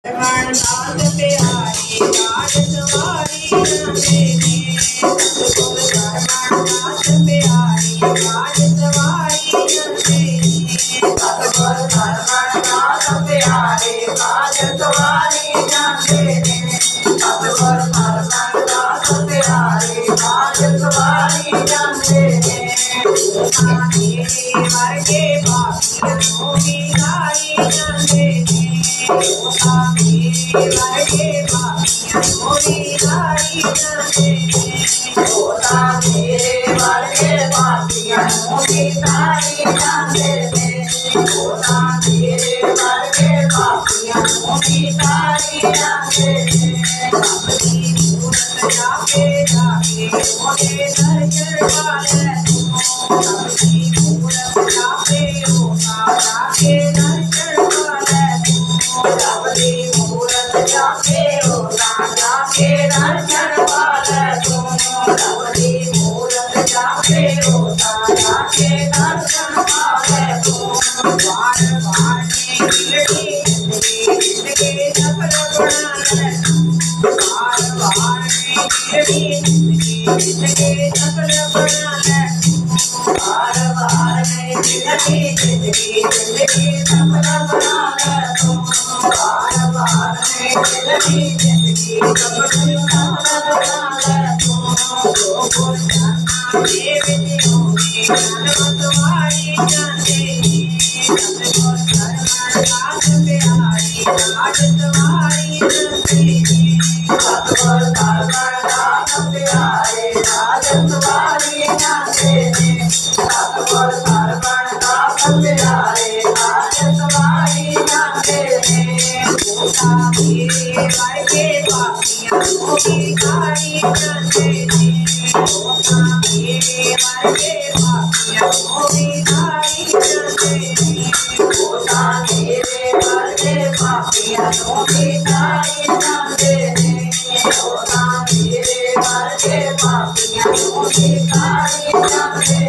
दास प्यारे राज सवारी जाते ने सतगुर दास प्यारे राज सवारी जाते ने सतगुर दास प्यारे राज सवारी जाते ने सतगुर दास प्यारे राज सवारी जाते ने वर्गे बाकियों की गाई जाते ने वर्गे बाकियों की गाई जाते ने वर्गे बाकियों की गाई जाते ने वर्गे बाकियों की गाई जाते ने अपनी मूरत जाके जाके मोटे दर्शन वाले अपनी मूरत जाके होगा जाके दर्शन वाले अपनी मूरत जाके होगा जाके दर्शन वाले अपनी मूरत जाके होगा जाके दर्शन वाले बार बार मिलती जिंदगी सफल बना ले बार बार जिंदगी सफल बना ले बार बार जिंदगी सफल बना ले बार बार जिंदगी सफल बना ले जो गुण जाना ये विधियों में तुम्हारी जाते सतगुर दास प्यारे राज सवारी जाते सतगुर दास प्यारे राज सवारी जाते सतगुर दास प्यारे राज सवारी जाते मेरे वर्गे बाकियों की गाड़ी जाते मेरे वर्गे बाकियों की गाड़ी जाते मेरे वर्गे बाकियों की गाड़ी जाते मेरे वर्गे बाकियों की गाड़ी जाते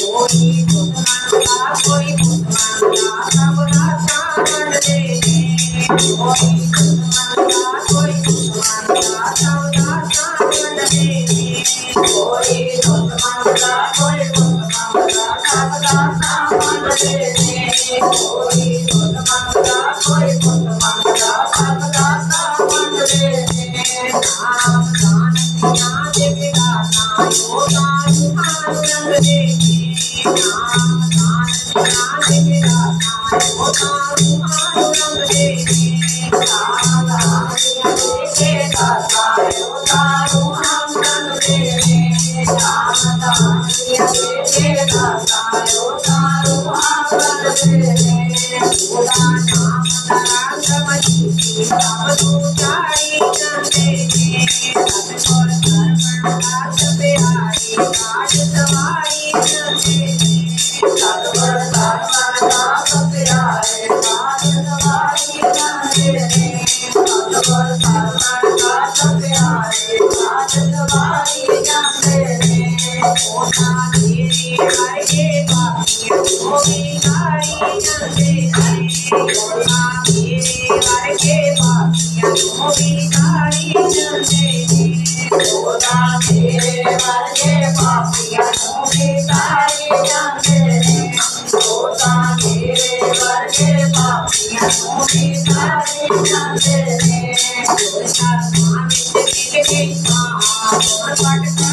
कोई खुद मांगता कोई खुद मांगता सब रास्ता कर दे कोई खुद मांगता कोई खुद मांगता सब रास्ता कर दे कोई खुद मांगता कोई खुद मांगता सब रास्ता कर दे कोई खुद मांगता कोई खुद मांगता सब रास्ता कर दे नाम दान ना देवे दाता योगा सुहान रंग दे नाम दान ना देवे दाता योगा सुहान रंग दे नाम दान देवे दाता योगा सुहान रंग दे नाम दान देवे दाता योगा सुहान रंग दे योगा नाम रंग मची नाम तुझारी जाते सतगुर दास प्यारे राज सवारी जाते सतगुर दास प्यारे राज सवारी जाते सतगुर दास प्यारे राज सवारी जाते मेरे वर्गे बाकियों की गाड़ी जाते मेरे वर्गे बाकियों की गाड़ी जाते मेरे वर्गे बाकियों की गाड़ी जाते मेरे वर्गे बाकियों की गाड़ी जाते पट खड़ा चढ़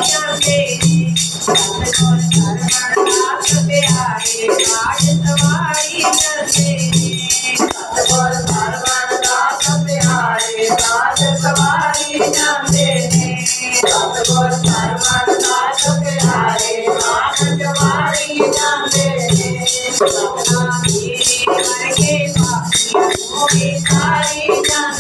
दे चढ़ दे सतगुर दास प्यारे ਸਵਾਰੀ ਜਾਂਦੇ ਸਤਿਗੁਰ ਸਰਵਣ ਦਾਸ ਪਿਆਰੇ ਦਾਸ ਸਵਾਰੀ ਜਾਂਦੇ ਨੇ ਸਤਿਗੁਰ ਸਰਵਣ ਦਾਸ ਪਿਆਰੇ ਦਾਸ ਸਵਾਰੀ ਜਾਂਦੇ ਨੇ ਸਤਿਨਾਮ ਜੀ ਵਰਗੇ ਪਾਪੀ ਹੋਏ ਤਾਰੇ ਜਾਂਦੇ